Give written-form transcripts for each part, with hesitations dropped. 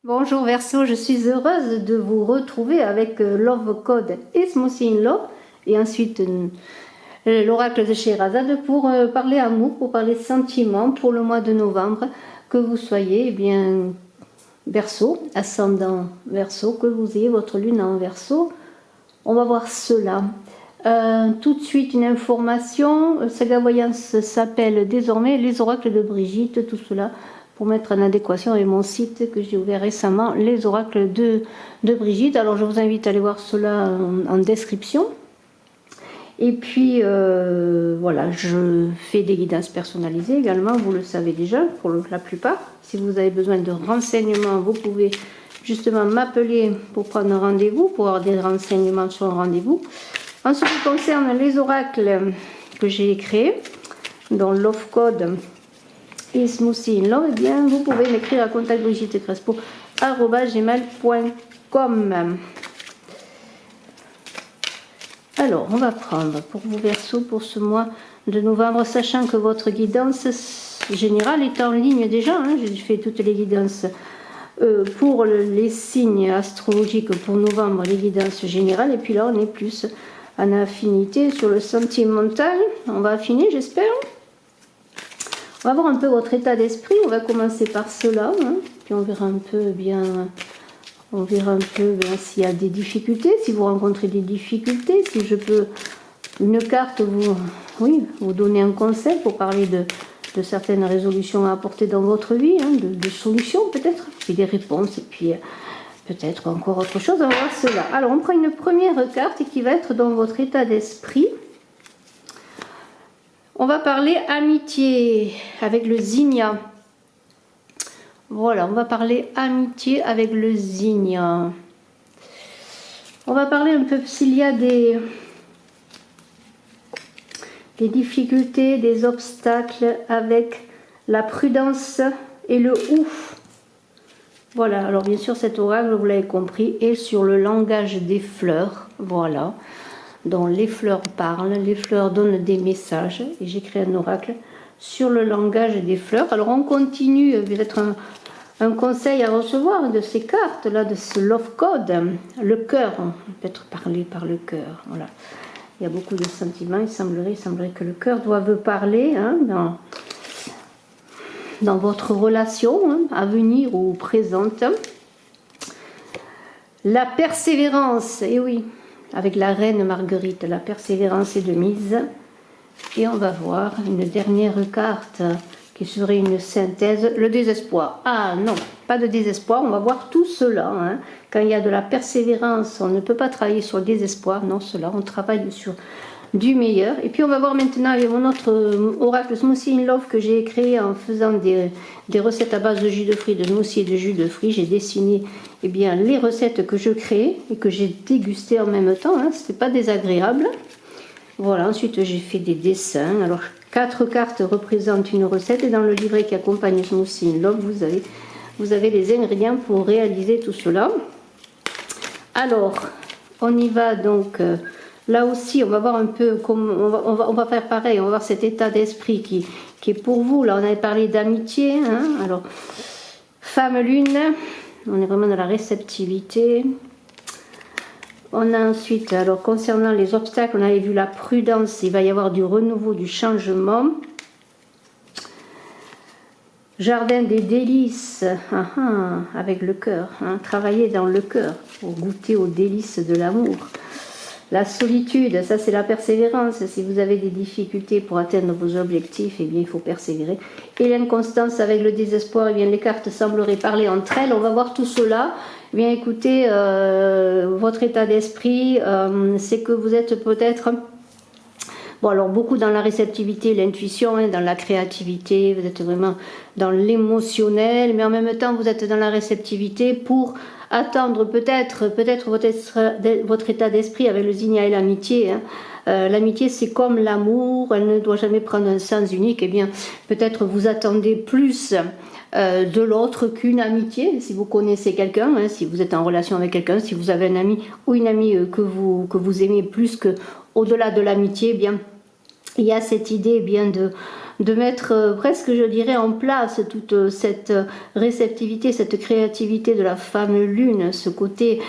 Bonjour Verseau, je suis heureuse de vous retrouver avec Love Code et Smoothie in Love et ensuite l'oracle de Scheherazade pour parler amour, pour parler sentiments pour le mois de novembre, que vous soyez bien Verseau, ascendant Verseau, que vous ayez votre lune en Verseau. On va voir cela. Tout de suite une information, Saga Voyance s'appelle désormais les oracles de Brigitte, tout cela pour mettre en adéquation avec mon site que j'ai ouvert récemment, les oracles de Brigitte. Alors je vous invite à aller voir cela en description. Et puis voilà, je fais des guidances personnalisées également, vous le savez déjà pour la plupart. Si vous avez besoin de renseignements, vous pouvez justement m'appeler pour prendre un rendez-vous, pour avoir des renseignements sur un rendez-vous. En ce qui concerne les oracles que j'ai créés, dont Love Code et Smoothie in Love, eh bien, vous pouvez m'écrire à contactbrigittekrespo@gmail.com. Alors, on va prendre pour vous Verseau pour ce mois de novembre, sachant que votre guidance générale est en ligne déjà. J'ai fait toutes les guidances pour les signes astrologiques pour novembre, les guidances générales. Et puis là, on est plus en affinité sur le sentimental. On va affiner, j'espère. On va voir un peu votre état d'esprit. On va commencer par cela, puis on verra un peu bien. On verra un peu s'il y a des difficultés, si vous rencontrez des difficultés, si je peux une carte vous donner un conseil pour parler de certaines résolutions à apporter dans votre vie, de solutions peut-être, et des réponses, et puis peut-être encore autre chose. On va voir cela. Alors on prend une première carte qui va être dans votre état d'esprit. On va parler amitié avec le Zinnia. Voilà, on va parler amitié avec le Zinnia. On va parler un peu s'il y a des difficultés, des obstacles avec la prudence et le ouf. Voilà, alors bien sûr cet oracle, vous l'avez compris, est sur le langage des fleurs. Voilà, dont les fleurs parlent, les fleurs donnent des messages. Et j'ai créé un oracle sur le langage des fleurs. Alors on continue, peut-être un conseil à recevoir de ces cartes là, de ce Love Code, le cœur, peut être parlé par le cœur. Voilà, il y a beaucoup de sentiments. Il semblerait que le cœur doive parler dans votre relation à venir ou présente. La persévérance, et oui, avec la reine Marguerite, la persévérance est de mise. Et on va voir une dernière carte qui serait une synthèse, le désespoir. Ah non, pas de désespoir, on va voir tout cela. Quand il y a de la persévérance, on ne peut pas travailler sur le désespoir, non, cela, on travaille sur du meilleur. Et puis on va voir maintenant avec mon autre oracle Smoothie in Love que j'ai créé en faisant des recettes à base de jus de fruits, de smoothie et de jus de fruits. J'ai dessiné les recettes que je crée et que j'ai dégustées en même temps, c'est pas désagréable. Voilà, ensuite j'ai fait des dessins. Alors 4 cartes représentent une recette et dans le livret qui accompagne Smoothie in Love, vous avez les ingrédients pour réaliser tout cela. Alors, on y va donc. Là aussi, on va voir un peu comment on va faire pareil. On va voir cet état d'esprit qui est pour vous. Là, on avait parlé d'amitié. Alors, femme lune, on est vraiment dans la réceptivité. On a ensuite, alors concernant les obstacles, on avait vu la prudence, il va y avoir du renouveau, du changement. Jardin des délices, avec le cœur, travailler dans le cœur pour goûter aux délices de l'amour. La solitude, ça c'est la persévérance. Si vous avez des difficultés pour atteindre vos objectifs, eh bien il faut persévérer. Et l'inconstance avec le désespoir, eh bien les cartes sembleraient parler entre elles. On va voir tout cela. Eh bien écoutez, votre état d'esprit, c'est que vous êtes peut-être... Bon, alors beaucoup dans la réceptivité, l'intuition, dans la créativité, vous êtes vraiment dans l'émotionnel, mais en même temps vous êtes dans la réceptivité pour attendre peut-être votre état d'esprit avec le Zinnia et l'amitié. L'amitié c'est comme l'amour, elle ne doit jamais prendre un sens unique. Eh bien peut-être vous attendez plus de l'autre qu'une amitié. Si vous connaissez quelqu'un, si vous êtes en relation avec quelqu'un, si vous avez un ami ou une amie que vous aimez plus que au-delà de l'amitié, eh bien il y a cette idée de mettre presque, je dirais, en place toute cette réceptivité, cette créativité de la femme lune, ce côté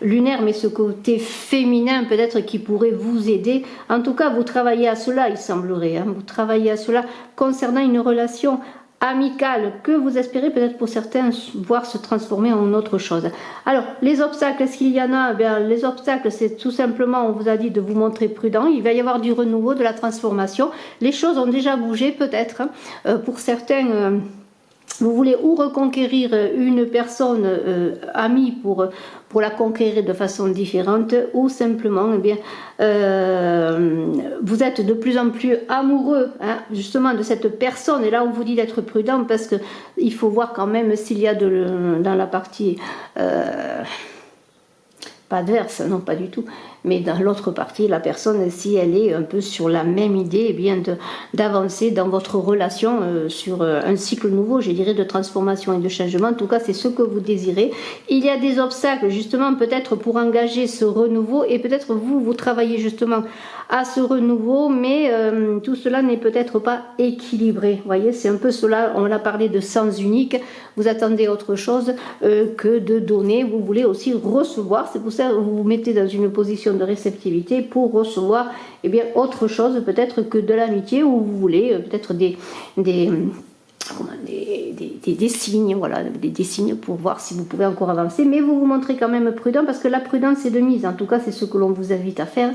lunaire, mais ce côté féminin peut-être qui pourrait vous aider. En tout cas, vous travaillez à cela, il semblerait, hein, vous travaillez à cela concernant une relation amicale que vous espérez peut-être pour certains voir se transformer en autre chose. Alors, les obstacles, est-ce qu'il y en a? Bien, les obstacles, c'est tout simplement, on vous a dit de vous montrer prudent. Il va y avoir du renouveau, de la transformation. Les choses ont déjà bougé peut-être. Pour certains, vous voulez ou reconquérir une personne amie pour la conquérir de façon différente, ou simplement, eh bien, vous êtes de plus en plus amoureux, hein, justement, de cette personne. Et là, on vous dit d'être prudent parce que il faut voir quand même s'il y a dans la partie pas adverse, non, pas du tout, mais dans l'autre partie, la personne, si elle est un peu sur la même idée, eh bien d'avancer dans votre relation sur un cycle nouveau, je dirais, de transformation et de changement. En tout cas, c'est ce que vous désirez. Il y a des obstacles, justement, peut-être pour engager ce renouveau, et peut-être vous travaillez justement à ce renouveau, mais tout cela n'est peut-être pas équilibré. Vous voyez, c'est un peu cela, on a parlé de sens unique, vous attendez autre chose que de donner, vous voulez aussi recevoir, c'est pour ça que vous vous mettez dans une position de réceptivité pour recevoir eh bien, autre chose peut-être que de l'amitié, où vous voulez peut-être des signes, voilà, des signes pour voir si vous pouvez encore avancer, mais vous vous montrez quand même prudent parce que la prudence est de mise, en tout cas c'est ce que l'on vous invite à faire.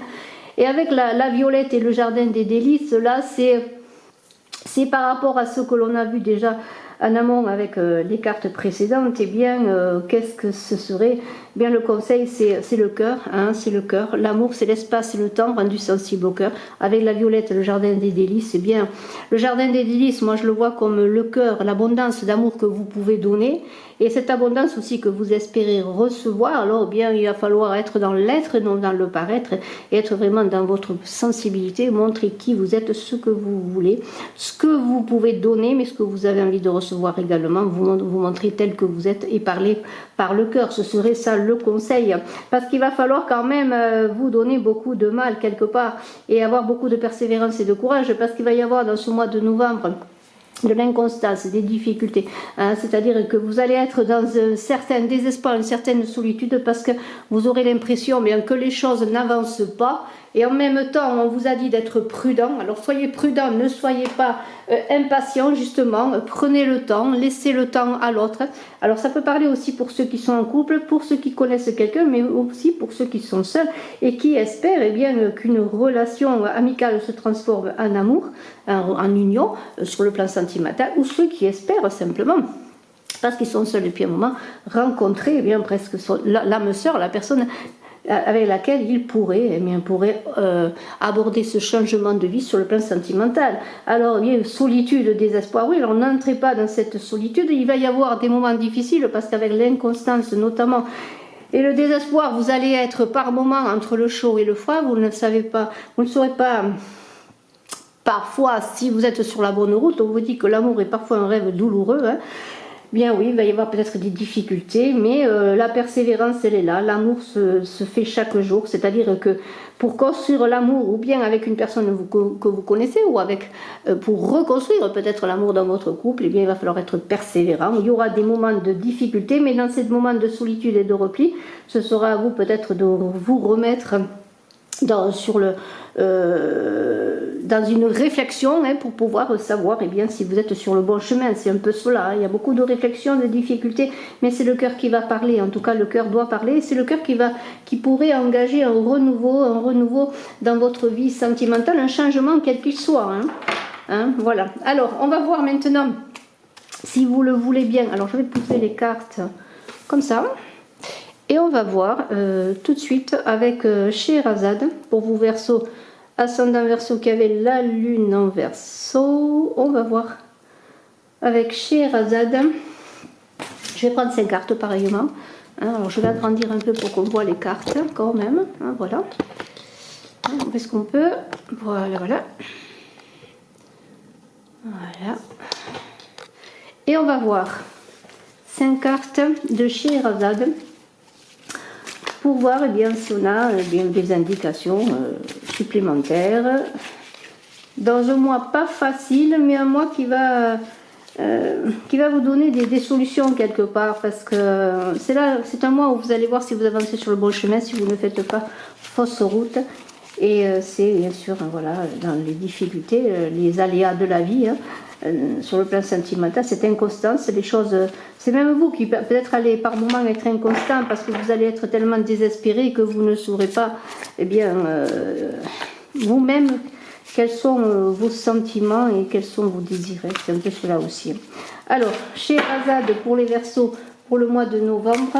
Et avec la violette et le jardin des délices, là c'est par rapport à ce que l'on a vu déjà en amont avec les cartes précédentes. Et bien qu'est-ce que ce serait? Eh bien, le conseil c'est le cœur, hein, c'est le cœur. L'amour c'est l'espace et le temps rendu sensible au cœur. Avec la violette, le jardin des délices, eh bien le jardin des délices, moi je le vois comme le cœur, l'abondance d'amour que vous pouvez donner, et cette abondance aussi que vous espérez recevoir. Alors bien il va falloir être dans l'être, non dans le paraître, et être vraiment dans votre sensibilité, montrer qui vous êtes, ce que vous voulez, ce que vous pouvez donner, mais ce que vous avez envie de recevoir également, vous montrer tel que vous êtes et parler par le cœur. Ce serait ça le conseil, parce qu'il va falloir quand même vous donner beaucoup de mal quelque part et avoir beaucoup de persévérance et de courage, parce qu'il va y avoir dans ce mois de novembre de l'inconstance, des difficultés, hein, c'est-à-dire que vous allez être dans un certain désespoir, une certaine solitude, parce que vous aurez l'impression bien que les choses n'avancent pas, et en même temps on vous a dit d'être prudent. Alors soyez prudent, ne soyez pas impatient, justement, prenez le temps, laissez le temps à l'autre. Alors ça peut parler aussi pour ceux qui sont en couple, pour ceux qui connaissent quelqu'un, mais aussi pour ceux qui sont seuls et qui espèrent eh bien qu'une relation amicale se transforme en amour, en union sur le plan sentimental, ou ceux qui espèrent simplement, parce qu'ils sont seuls depuis un moment, rencontrer eh bien presque l'âme sœur, la personne avec laquelle il pourrait aborder ce changement de vie sur le plan sentimental. Alors, bien, solitude, désespoir, oui, alors n'entrez pas dans cette solitude, il va y avoir des moments difficiles, parce qu'avec l'inconstance notamment, et le désespoir, vous allez être par moments entre le chaud et le froid, vous ne saurez pas, parfois, si vous êtes sur la bonne route, on vous dit que l'amour est parfois un rêve douloureux, hein. Bien oui, il va y avoir peut-être des difficultés, mais la persévérance, elle est là. L'amour se fait chaque jour, c'est-à-dire que pour construire l'amour, ou bien avec une personne que vous connaissez, ou pour reconstruire peut-être l'amour dans votre couple, eh bien, il va falloir être persévérant. Il y aura des moments de difficulté, mais dans ces moments de solitude et de repli, ce sera à vous peut-être de vous remettre dans une réflexion, hein, pour pouvoir savoir eh bien, si vous êtes sur le bon chemin. C'est un peu cela, hein. Il y a beaucoup de réflexions, de difficultés, mais c'est le cœur qui va parler. En tout cas, le cœur doit parler. C'est le cœur qui pourrait engager un renouveau dans votre vie sentimentale, un changement quel qu'il soit, hein, voilà. Alors, on va voir maintenant, si vous le voulez bien. Alors, je vais pousser les cartes comme ça. Et on va voir tout de suite avec Scheherazade, pour vous Verseau, ascendant Verseau qui avait la lune en Verseau. On va voir avec Scheherazade. Je vais prendre 5 cartes pareillement. Alors je vais agrandir un peu pour qu'on voit les cartes quand même. Voilà. On fait ce qu'on peut. Voilà. Voilà. Et on va voir 5 cartes de Scheherazade, pour voir eh bien, si on a des indications supplémentaires dans un mois pas facile, mais un mois qui va vous donner des solutions quelque part, parce que c'est un mois où vous allez voir si vous avancez sur le bon chemin, si vous ne faites pas fausse route. Et c'est bien sûr, voilà, dans les difficultés, les aléas de la vie, hein, sur le plan sentimental, cette inconstance, les choses, c'est même vous qui peut-être allez par moments être inconstant parce que vous allez être tellement désespéré que vous ne saurez pas, eh bien, vous-même, quels sont vos sentiments et quels sont vos désirs. C'est un peu cela aussi. Alors, chez Azad, pour les Verseaux, pour le mois de novembre,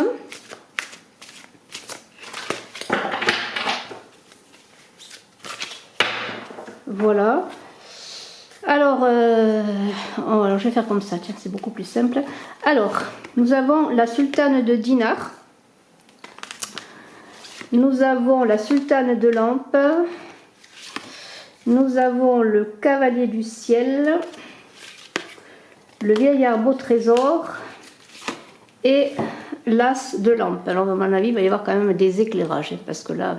voilà. Alors, alors, je vais faire comme ça, tiens, c'est beaucoup plus simple. Alors, nous avons la sultane de dinar. Nous avons la sultane de lampe. Nous avons le cavalier du ciel. Le vieillard beau trésor. Et l'as de lampe. Alors, à mon avis, il va y avoir quand même des éclairages. Parce que là,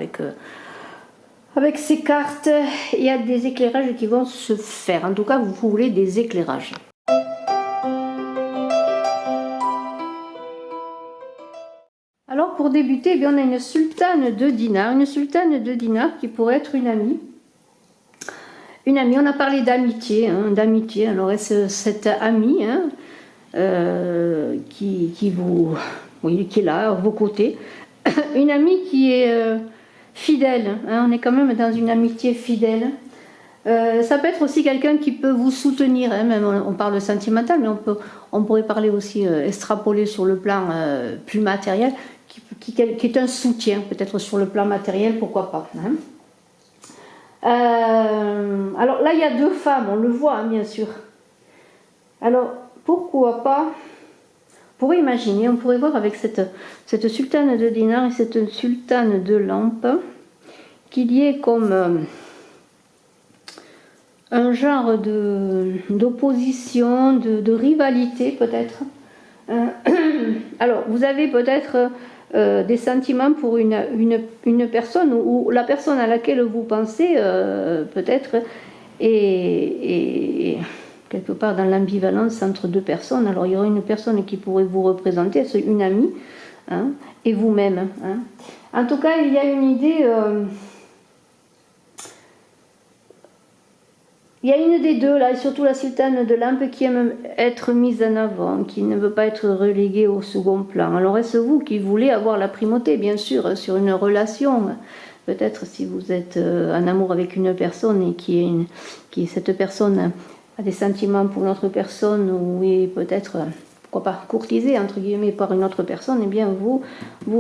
avec ces cartes, il y a des éclairages qui vont se faire. En tout cas, vous voulez des éclairages. Alors, pour débuter, eh bien, on a une sultane de dinar. Une sultane de dinar qui pourrait être une amie. Une amie, on a parlé d'amitié. Hein, d'amitié. Alors, est-ce cette amie hein, qui est là, à vos côtés. Une amie qui est... fidèle, hein, on est quand même dans une amitié fidèle. Ça peut être aussi quelqu'un qui peut vous soutenir, hein, même on parle sentimental, mais on pourrait parler aussi extrapoler sur le plan plus matériel, qui est un soutien, peut-être sur le plan matériel, pourquoi pas. Hein. Alors là, il y a deux femmes, on le voit, hein, bien sûr. Alors, pourquoi pas, on pourrait imaginer, on pourrait voir avec cette sultane de dinar et cette sultane de lampe, qu'il y ait comme un genre d'opposition, de rivalité peut-être. Alors, vous avez peut-être des sentiments pour une personne ou la personne à laquelle vous pensez peut-être est quelque part dans l'ambivalence entre deux personnes. Alors, il y aura une personne qui pourrait vous représenter, c'est une amie, hein, et vous-même. Hein. En tout cas, il y a une idée... il y a une des deux là, et surtout la sultane de lampe qui aime être mise en avant, qui ne veut pas être reléguée au second plan. Alors est-ce vous qui voulez avoir la primauté, bien sûr, sur une relation? Peut-être si vous êtes en amour avec une personne et qui cette personne a des sentiments pour une autre personne ou est peut-être, pourquoi pas, courtisée entre guillemets par une autre personne, eh bien vous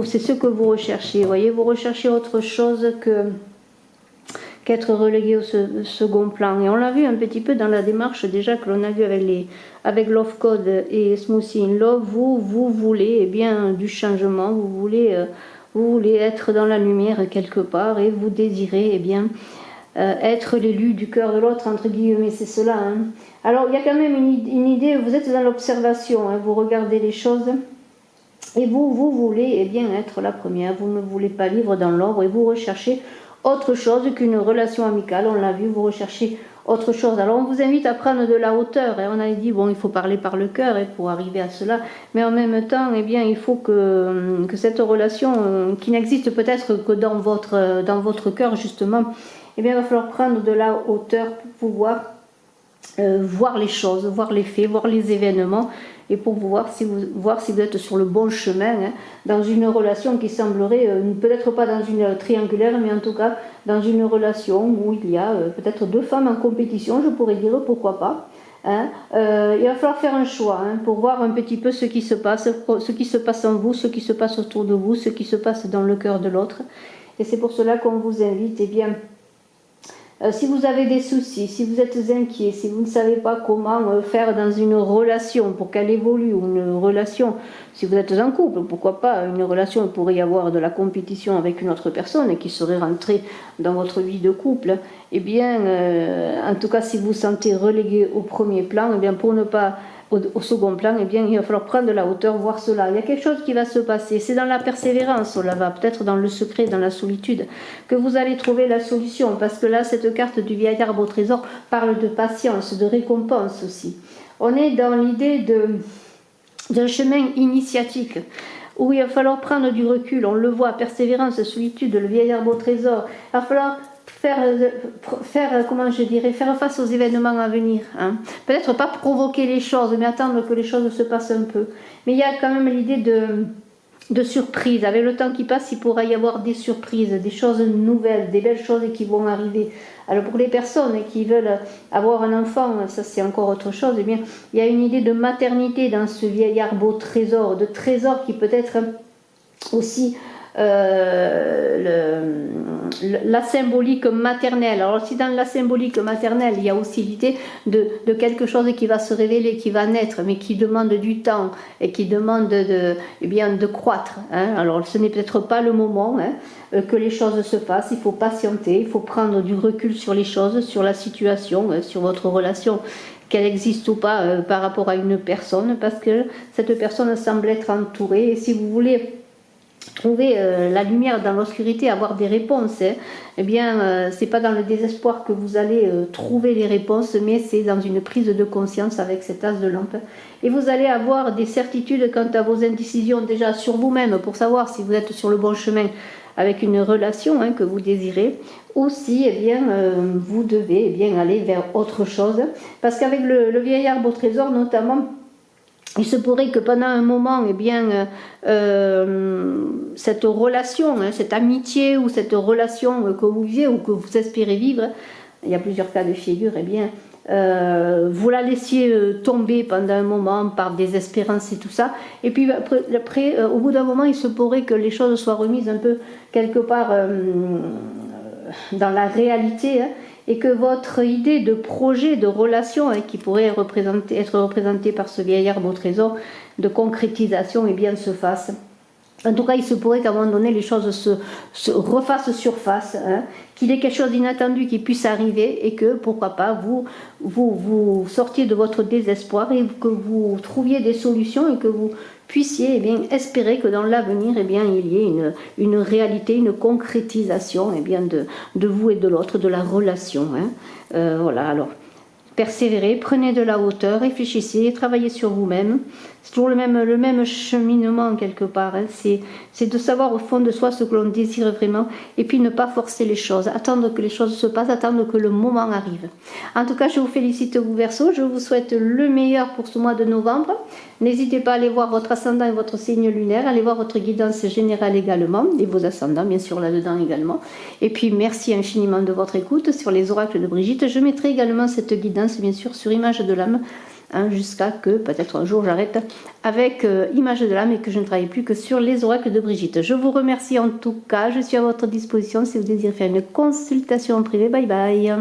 c'est ce que vous recherchez. Vous voyez, vous recherchez autre chose qu'être relégué au second plan. Et on l'a vu un petit peu dans la démarche déjà que l'on a vu avec Love Code et Smoothie in Love. Vous voulez eh bien, du changement, vous voulez être dans la lumière quelque part et vous désirez eh bien, être l'élu du cœur de l'autre, entre guillemets, c'est cela. Hein. Alors il y a quand même une idée, vous êtes dans l'observation, hein, vous regardez les choses et vous voulez eh bien, être la première, vous ne voulez pas vivre dans l'ombre et vous recherchez autre chose qu'une relation amicale, on l'a vu, vous recherchez autre chose. Alors on vous invite à prendre de la hauteur, et on a dit, bon, il faut parler par le cœur et pour arriver à cela, mais en même temps, eh bien, il faut que cette relation, qui n'existe peut-être que dans votre cœur, justement, eh bien, il va falloir prendre de la hauteur pour pouvoir voir les choses, voir les faits, voir les événements, et pour voir si vous êtes sur le bon chemin, hein, dans une relation qui semblerait, peut-être pas dans une triangulaire, mais en tout cas dans une relation où il y a peut-être deux femmes en compétition, je pourrais dire, pourquoi pas. Hein. Il va falloir faire un choix hein, pour voir un petit peu ce qui se passe en vous, ce qui se passe autour de vous, ce qui se passe dans le cœur de l'autre. Et c'est pour cela qu'on vous invite, eh bien, si vous avez des soucis, si vous êtes inquiet, si vous ne savez pas comment faire dans une relation pour qu'elle évolue, ou une relation, si vous êtes en couple, pourquoi pas, une relation, il pourrait y avoir de la compétition avec une autre personne qui serait rentrée dans votre vie de couple, eh bien, en tout cas, si vous vous sentez relégué au premier plan, eh bien, pour ne pas au second plan, eh bien, il va falloir prendre de la hauteur, voir cela. Il y a quelque chose qui va se passer. C'est dans la persévérance, là va peut-être dans le secret, dans la solitude, que vous allez trouver la solution. Parce que là, cette carte du vieil arbre au trésor parle de patience, de récompense aussi. On est dans l'idée d'un chemin initiatique, où il va falloir prendre du recul. On le voit, persévérance, solitude, le vieil arbre au trésor. Il va falloir comment je dirais, faire face aux événements à venir. Hein. Peut-être pas provoquer les choses, mais attendre que les choses se passent un peu. Mais il y a quand même l'idée de surprise. Avec le temps qui passe, il pourra y avoir des surprises, des choses nouvelles, des belles choses qui vont arriver. Alors pour les personnes qui veulent avoir un enfant, ça c'est encore autre chose, eh bien, il y a une idée de maternité dans ce vieil arbre au trésor, de trésor qui peut être aussi la symbolique maternelle. Alors si dans la symbolique maternelle il y a aussi l'idée de quelque chose qui va se révéler, qui va naître, mais qui demande du temps et qui demande de croître, hein. Alors ce n'est peut-être pas le moment, hein, que les choses se passent. Il faut patienter, il faut prendre du recul sur les choses, sur la situation, sur votre relation, qu'elle existe ou pas, par rapport à une personne, parce que cette personne semble être entourée. Et si vous voulez trouver la lumière dans l'obscurité, avoir des réponses, hein, eh bien, c'est pas dans le désespoir que vous allez trouver les réponses, mais c'est dans une prise de conscience avec cet as de lampe. Et vous allez avoir des certitudes quant à vos indécisions déjà sur vous-même, pour savoir si vous êtes sur le bon chemin avec une relation, hein, que vous désirez, ou si vous devez aller vers autre chose. Parce qu'avec le vieil arbre au trésor notamment, il se pourrait que pendant un moment, cette relation, hein, cette amitié ou cette relation que vous vivez ou que vous espérez vivre, il y a plusieurs cas de figure, vous la laissiez tomber pendant un moment par désespérance et tout ça. Et puis après au bout d'un moment, il se pourrait que les choses soient remises un peu quelque part dans la réalité, hein, et que votre idée de projet, de relation, hein, qui pourrait être représentée par ce vieil arbre au trésor, de concrétisation, se fasse. En tout cas, il se pourrait qu'à un moment donné, les choses se refassent surface, hein, qu'il y ait quelque chose d'inattendu qui puisse arriver et que, pourquoi pas, vous sortiez de votre désespoir et que vous trouviez des solutions et que vous puissiez espérer que dans l'avenir, il y ait une réalité, une concrétisation de vous et de l'autre, de la relation. Hein. Voilà, alors. Persévérez, prenez de la hauteur, réfléchissez, travaillez sur vous-même. C'est toujours le même cheminement quelque part. Hein. C'est de savoir au fond de soi ce que l'on désire vraiment et puis ne pas forcer les choses. Attendre que les choses se passent, attendre que le moment arrive. En tout cas, je vous félicite vous Verseau. Je vous souhaite le meilleur pour ce mois de novembre. N'hésitez pas à aller voir votre ascendant et votre signe lunaire. Allez voir votre guidance générale également et vos ascendants bien sûr là-dedans également. Et puis merci infiniment de votre écoute sur les oracles de Brigitte. Je mettrai également cette guidance bien sûr sur Image de l'âme, hein, jusqu'à que peut-être un jour j'arrête avec Image de l'âme et que je ne travaille plus que sur les oracles de Brigitte. Je vous remercie en tout cas, je suis à votre disposition si vous désirez faire une consultation en privé. Bye bye.